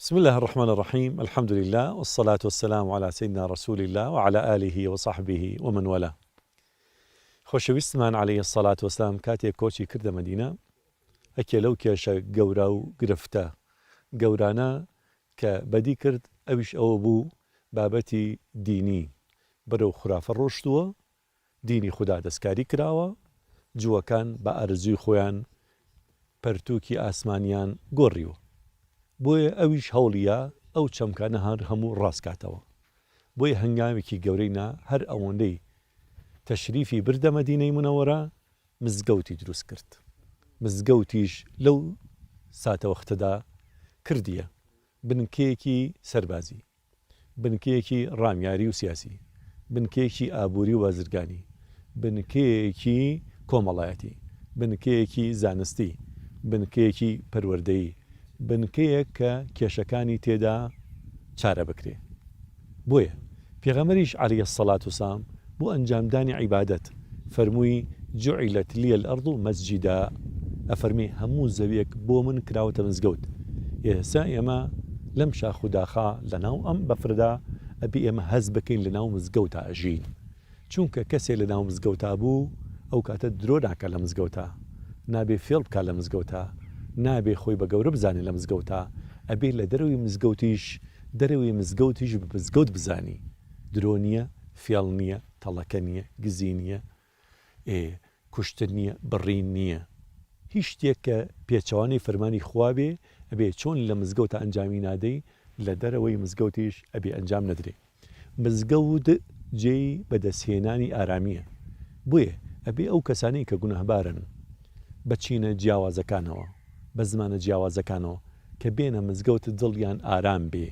بسم الله الرحمن الرحيم. الحمد لله والصلاة والسلام على سيدنا رسول الله وعلى آله وصحبه ومن والاه. خۆشەویستمان عليه الصلاة والسلام کاتێک کۆچی کردە مەدینە ئەکێ لەو کێشە گەورە و گرفتە گەورانە کە بەدی کرد ئەویش ئەوە بوو بابەتی دینی بەرەو خورافە ڕۆشتووە، دینی خوددا دەستکاری کراوە، جووەکان بە ئەرزوی خۆیان پەرتووکی ئاسمانیان گۆڕیوە، بۆیە ئەویش هەوڵیە ئەو چەمکانە هەر هەموو ڕاستکاتەوە. بۆیە هەنگاوێکی گەورەینا هەر ئەوەندەی تەشریفی بردە مەدینەی منەوەرە مزگەوتی دروست کرد. مزگەوتیش لەو ساتە وەختەدا کردیە بنکەیەکی سەربازی، بنکەیەکی ڕامیاری و سیاسی، بنکەیەکی ئابووری و بازرگانی، بنکەیەکی کۆمەڵایەتی، بنکەیەکی زانستی، بنکەیەکی پەروەردەیی، بنکەیەک کە کێشەکانی تێدا چارە بکرێ. بۆیە پێغەمبەریش عەلەیهی السەڵات وسەلام بۆ ئەنجامدانی عیبادەت فەرمووی جوعیلەت لیە الئەرض مەسجیدا، ئەفەرمی هەموو زەویەک بۆ من کراوەتە مزگەوت. ئێستا ئێمە لەم شاخ و داخا لەناو ئەم بەفردا ئەبێ ئێمە هەز بکەین لەناو مزگەوتە ئەژین، چونکە کەسێک لەناو مزگەوتا بوو ئەو کاتە درۆ ناکە لە مزگەوتە، نابێ فێڵ بکات لە مزگەوتە، نابێ خۆی بە گەورە بزانێت لە مزگەوتە، ئەبێ لە دەرەوەی مزگەوتیش مزگەوت بزانی. درۆ نییە، فێڵ نییە، تەڵەکە نییە، گزی نییە، کوشتن نییە، بڕین نییە، هیچ شتێک کە پێچەوانەی فەرمانی خوا بێ ئەبێ چۆن لە مزگەوتە ئەنجامی نادەی لە دەرەوەی مزگەوتیش ئەبێ ئەنجام نەدرێ. مزگەوت جێی بەدەستهێنانی ئارامیە، بۆیە ئەبێ ئەو کەسانەی کە گونەهبارن بەچینە جیاوازەکانەوە، بە زمانە جیاوازەکانەوە کە بێنە مزگەوت دڵیان ئارام بێ،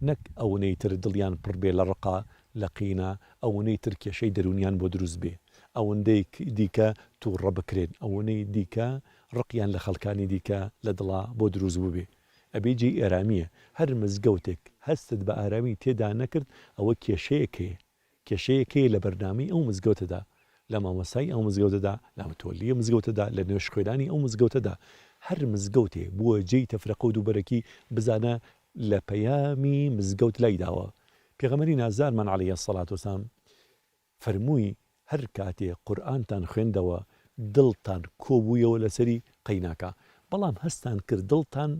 نەک ئەوەی تر دڵیان پڕ بێ لە ڕقا لە قینە، ئەوەی تر کێشەی دەرونیان بۆ دروست بێ، ئەوەندەی دیکە تووڕە بکرێن، ئەوەی دیکە ڕقیان لە خەڵکانی دیکە لە دڵا بۆ دروست بوو بێ. ئەبێ جێی ئارامیە. هەر مزگەوتێک هەستت بە ئارامی تێدا نەکرد ئەوە کێشەیەکەیە لە بەرنامەی ئەو مزگەوتەدا، لە مامۆستایی ئەو مزگەوتەدا، لە متۆلیە مزگەوتەدا، لە نوێژخوێنانی ئەو مزگەوتەدا. هەر مزگەوتێ بووە جێی تەفرەقە و دووبەرەکی بزانە لە پەیامی مزگەوت لای داوە. پێغەمبەری نازدارمان عەلەیهی السەڵات وسەلام فەرمووی هەر کاتێ قورئانتان خوێندەوە دڵتان کۆبوویەوە لەسەری قەیناکە، بەڵام هەستان کرد دڵتان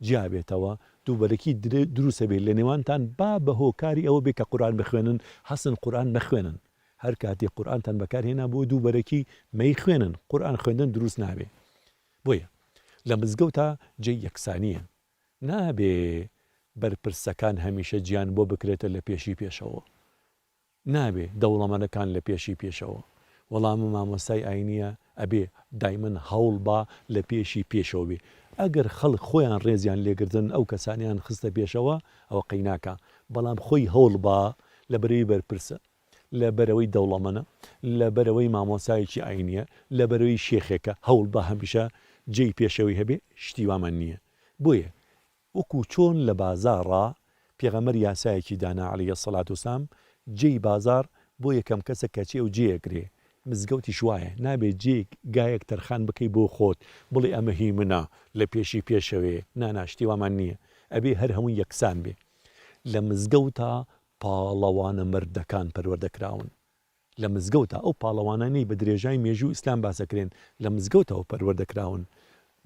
جیا بێتەوە، دووبەرەکی دروسە بێت لە نێوانتان، با بە هۆکاری ئەوە بێ کە قورئان بخوێنن، حەسن قورئان نەخوێنن. هەر کاتێ قورئانتان بەکارهێنا بۆ دووبەرەکی مەی خوێنن، قورئان خوێندن دروست نابێ. بۆیە لە مزگەوتە جێی یەکسانیە، نابێ بەرپرسەکان هەمیشە گیان بۆ بکرێتە لە پێشی پێشەوە، نابێ دەوڵەمەندەکان لە پێشی پێشەوە. وەڵام مامۆستای ئاینیە ئەبێ دایمەن هەوڵ بە لە پێشی پێشەوە بێ. ئەگەر خەڵک خۆیان ڕێزیان لێگرتن ئەو کەسانیان خستە پێشەوە ئەوە قەیناکە، بەڵام خۆی هەوڵ بە لە بەرەوەی بەرپرسە، لە بەرەوەی دەوڵەمەنە، لە بەرەوەی مامۆستایەکی ئاینیە، لە بەرەوەی شێخێکە هەوڵ بە هەمیشە جێی پێشەوەی هەبێ شتی وامان نییە. بۆیە وەکو چۆن لە بازاڕا پێغەمبەر یاسایەکی دانا عەلەیهی السەڵات وسەلام جێی بازار بۆ یەکەم کەسە کەچێ و جێیەگرێ. مزگەوتی شوایە، نابێت جێک گایەک تەرخان بکەی بۆ خۆت بڵێ ئەمە هی منە لە پێشی پێشەوێ، ناناشتی وامان نییە، ئەبێ هەر هەموو یەکسان بێ. لە مزگەوتە پاڵەوانە مردەکان پەروەردەکراون، لە مزگەوتە ئەو پاڵەوانانەی بە درێژای مێژوو ئیسلام باسەکرێن لە مزگەوتەوە پەروەردەکراون.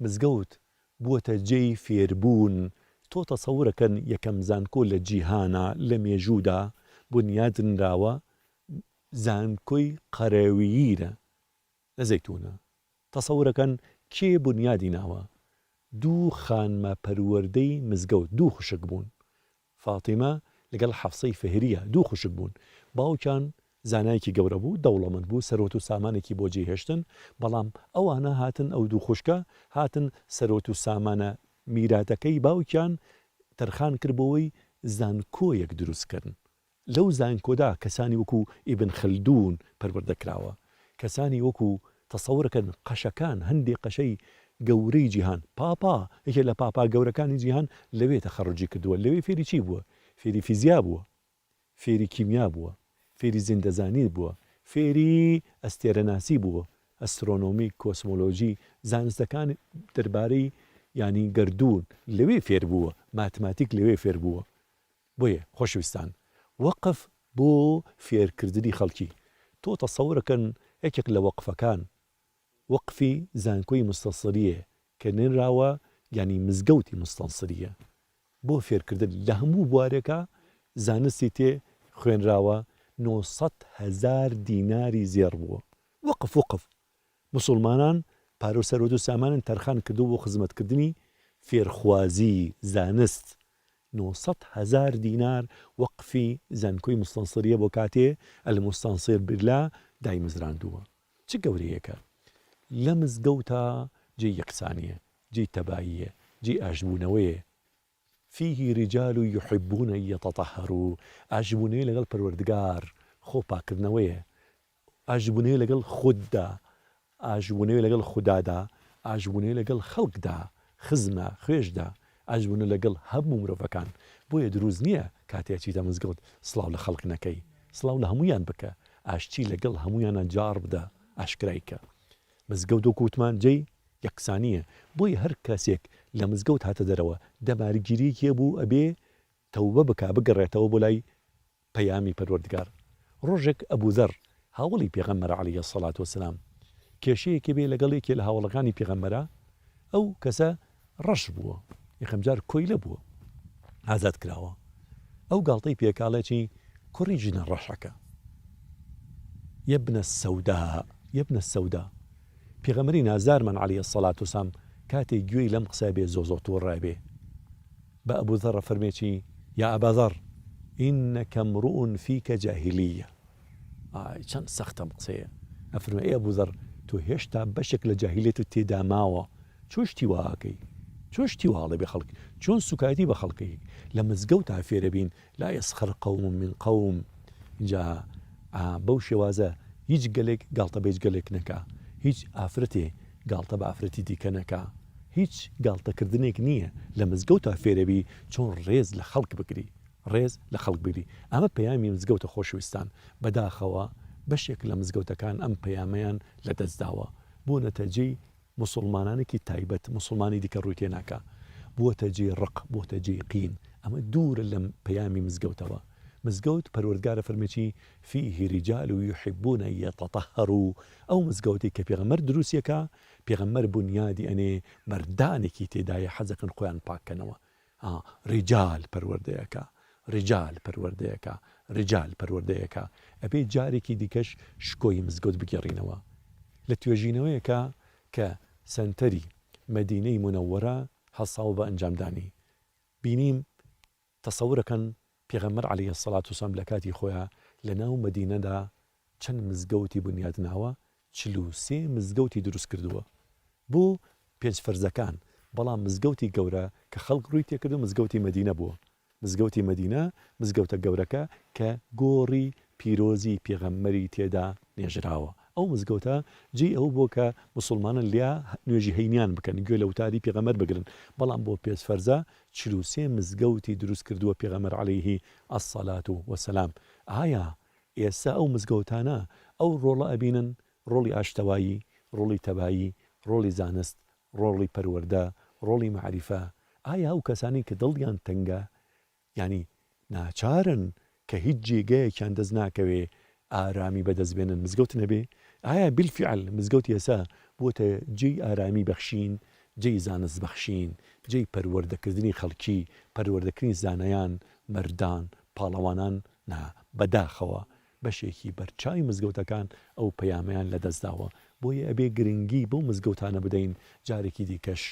مزگەوت بووەتە جێی فێربوون. تۆ تەسەورەکەن یەکەم زانکۆ لە جیهانە لە مێژوودا بنیادنراوە، زانکۆی قەرەوییرە لە زەیتونە. تەسەورەکەن کێ بنیادی ناوە؟ دوو خانمە پەروەردەی مزگەوت، دوو خوشک بوون، فاتیمە لەگەڵ حەفسەی فەهریە، دوو خوشک بوون. باوکیان زانایەکی گەورە بوو، دەوڵەمەند بوو، سەرۆت و سامانێکی بۆ جێهێشتن، بەڵام ئەوانە هاتن، ئەو دوو خوشکە هاتن سەرۆت و سامانە میراتەکەی باوکیان تەرخان کردبەوەی زانکۆیەک دروستکردن. لەو زانکۆدا کەسانی وەکو ئیبن خەلدون پەروەردەکراوە، کەسانی وەکو تەسەورەکەن قەشەکان، هەندێک قەشەی گەورەی جیهان، پاپا یەکێ لە پاپا گەورەکانی جیهان لەوێ تەخەڕوجی کردووە. لەوێ فێری چی بووە؟ فێری فیزیا بووە، فێری کیمیا بووە، فێری زیندەزانی بووە، فێری ئەستێرەناسی بووە، ئەسترۆنۆمی، کۆسمۆلۆژی، زانستەکان دەربارەی ینی گردوون لەوێ فێر بووە ماتماتیک لەوێ فێر بووە بۆیە خۆشەویستان وەقف بۆ فێرکردنی خەڵکی تۆ تەسەورەکەن یەکێک لە وەقفەکان وەقفی زانکۆی مستەنسریە کە نێنراوە ینی مزگەوتی مستەنسریە بۆ فێرکردن لە هەموو بوارێکە زانستی تێ خوێنراوە 900,000 دیناری زێڕ بووە وەقف مسلمانان پارە و سەرۆت و سامانن تەرخان کردو بۆ خزمەتکردنی فێرخوازی زانست 900,000 دینار وەقفی زانکۆی مستەنسریە بۆ کاتێ المستەنسر بالله دایمزراندووە چ گەورەیەکە لە مزگەوتە جێ یەکسانیە جێ تەباییە جێ ئاشبوونەوەیە فيه رجال يحبون أن يتطهروا ئاشبوونەیە لەگەڵ پەروەردگار خۆ پاکردنەوەیە ئاشبوونەیە لەگەڵ خوددا ئاشبوونەیە لەگەڵ خوددادا ئاشبوونەیە لەگەڵ خەڵکدا خزمە خوێشدا ئاشبوونە لەگەڵ هەموو مرۆڤەکان بۆیە دروست نییە کاتێک چیتە مزگەوت سڵاو لە خەڵک نەکەی سڵاو لە هەمویان بکە ئاشتی لەگەڵ هەمویانە جار بدە ئاشکرایکە مزگەوت و کووتمان جێی یەکسانیە بۆی هەر کەسێک لە مزگەوت هاتە دەرەوە دەمارگیریەکێ بوو ئەبێ تەوبە بکە بگەڕێتەوە بۆ لای پەیامی پەروەردگار ڕۆژێک ئەبوذەر هاوڵی پێغەمبەر عەلەیهی السەڵات وەسەلام کێشەیەکی بێ لەگەڵێکی لە هاوڵەکانی پێغەمبەرە ئەو کەسە ڕەش بووە یەکەمجار کۆیلە بووە ئازاد کراوە ئەو گاڵتەی پێکاڵێکی کوڕی ژنە ڕەشەکە یەبنە سەودا پێغەمبەری نازارمان عەلەیهی السەڵات وەسەلام کاتێک گوێی لەم قسە بێ زۆ تووڕابێ بە ئەبوذەر فەرمێکی یا ئەبەذەر ئینەکە امڕؤ فیکە جاهیلیە چەند سەختەم قسەیە ئەفەرمێ ئێ ئەبوذەر تۆ هێشتا بەشێک لە جاهیلیەتت تێدا ماوە چۆشتی واکەی چۆشتی واڵێ بێ خەڵک چۆن سوکایەتی بە خەڵکی لە مزگەوتا فێرە بین لا یەسخەر قەوم من قەوم اینجا بەو شێوازە هیچ گەلێک گاڵتە بە هیچ گەلێک نەکا هیچ ئافرەتێ گاڵتە بە ئافرەتی دیکە نەکا هیچ گاڵتەکردنێک نییە لە مزگەوتا فێرەبی چۆن ڕێز لە خەڵک بگری ڕێز لە خەڵک بگری ئەمە پەیامی مزگەوتە خۆشەویستان بەداخەوە بەشێک لە مزگەوتەکان ئەم پەیامەیان لە دەستداوە بۆ نەتەجەی مسلمانانێکی تایبەت مسلمانی دیکە ڕووی تێ ناکە بووەتە جێ ڕق بووەتە جێ قین ئەمە دوورە لە پەیامی مزگەوتەوە مزگەوت پەروەردگارە فەرمێکی فيه رجال يحبون أن يتطهروا ئەو مزگەوتی کە پێغەمبەر دروستیەکە پێغەمبەر بنیادی ئەنێ مەردانێکی تێدایە حەزەکەن خۆیان پاکەنەوە ڕیجال پەروەردەیەکە ئەبێ جارێکی دیکەش شکۆی مزگەوت بگەڕینەوە لە توێژینەوەیەکە کە سەنتەری مەدینەی منەوەرە هەساو بە ئەنجامدانی بینیم تەسەورەکەن پێغەمبەر عەلەیهی السەڵات وەسەلام لە کاتی خۆیان لە ناو مەدینەدا چەند مزگەوتی بنیادناوە 43 مزگەوتی دروست کردووە بۆ پێنجفەرزەکان بەڵام مزگەوتی گەورە کە خەڵک ڕووی تێکردو مزگەوتی مەدینە بووە مزگەوتی مەدینە مزگەوتە گەورەکە کە گۆڕی پیرۆزی پێغەمبەری تێدا نێژراوە ئەو مزگەوتە جێ ئەو بۆ کە مسلمانان لیا نوێژی هەینیان بکەن گوێ لە وتاری پێغەمبەر بگرن بەڵام بۆ پێنجفەرزە 43 مزگەوتی دروست کردووە پێغەمبەر عەلەیهی السەڵات وەسەلام ئایا ئێستا ئەو مزگەوتانە ئەو ڕۆڵە ئەبینن ڕۆڵی ئاشتەوایی ڕۆڵی تەبایی ڕۆڵی زانست ڕۆڵی پەروەردە ڕۆڵی معریفە ئایا ئەو کەسانی کە دڵیان تەنگە ینی ناچارن کە هیچ جێگەیەکیان دەست ناکەوێ ئارامی بەدەستبێنن مزگەوت نەبێ ئایا بالفعل مزگەوتی ئێستا بۆتە جێی ئارامی بەخشین جێی زانست بەخشین جێی پەروەردەکردنی خەڵکی پەروەردەکردنی زانایان مەردان پاڵەوانان نا بەداخەوە بەشێکی بەرچاوی مزگەوتەکان ئەو پەیامەیان لە دەستداوە بۆیە ئەبێ گرنگی بەو مزگەوتانە بدەین جارێکی دیکەش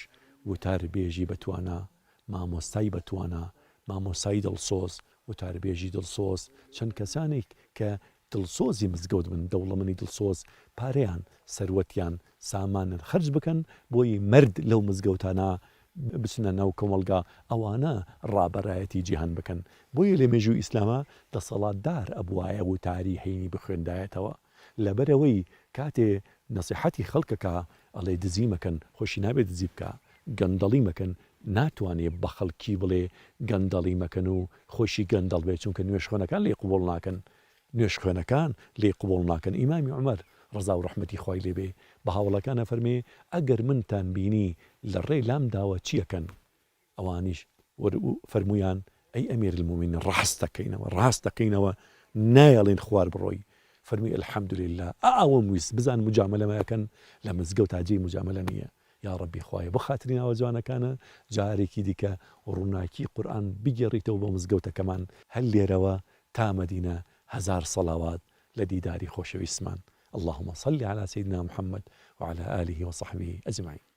وتاربێژی بەتوانە مامۆستای بەتوانە مامۆسایی دڵسۆز وتاربێژی دڵسۆز چەند کەسانێک کە دڵسۆزی مزگەوت بن دەوڵەمەنی دڵسۆز پارەیان سەروەتیان سامانن خەرج بکەن بۆی مرد لەو مزگەوتانە بچنە ناو کۆمەڵگا ئەوانە ڕابەرایەتی جیهان بکەن بۆیە لە مێژووی ئیسلامە دەسەڵاتدار ئەبوایە وتاری هەینی بخوێندایەتەوە لەبەرەوەی کاتێ نەسیحەتی خەڵکەکە ئەڵێ دزی مەکەن خۆشی نابێت دزی بکە گەندەڵی مەکەن ناتوانێت بە خەڵکی بڵێ گەندەڵی مەکەن و خۆشی گەندەڵ بێت چونکە نوێش خوێنەکان لێ قوبوڵ ناکەن نوێش خوێنەکان لێ قوبوڵ ناکەن ئیمامی عومەر ڕزا و ڕەحمەتی خوای لێبێ بە هاوڵەکانە فەرمێ ئەگەر منتان بینی لە ڕێ لامداوە چیەکەن ئەوانیش فەرمویان ئەی ئەمیر المومنین ڕاست دەکەینەوە نایەڵێن خوار بڕۆی فەرمی الحەمدولله ئەوەم ویست بزان مجاملەمەکەن لە مزگەوت تاجێی مجاملە نییە یا ڕەبی خوایە بۆ خاتری ناوە جوانەکانە جارێکی دیکە ڕووناکی قورئان بگێڕیتەوە بۆ مزگەوتەکەمان هەل لێرەوە تا مەدینە 1000 سەڵاوات لە دیداری خۆشەویستمان اللهم صل على سيدنا محمد وعلى آله وصحبه أجمعين.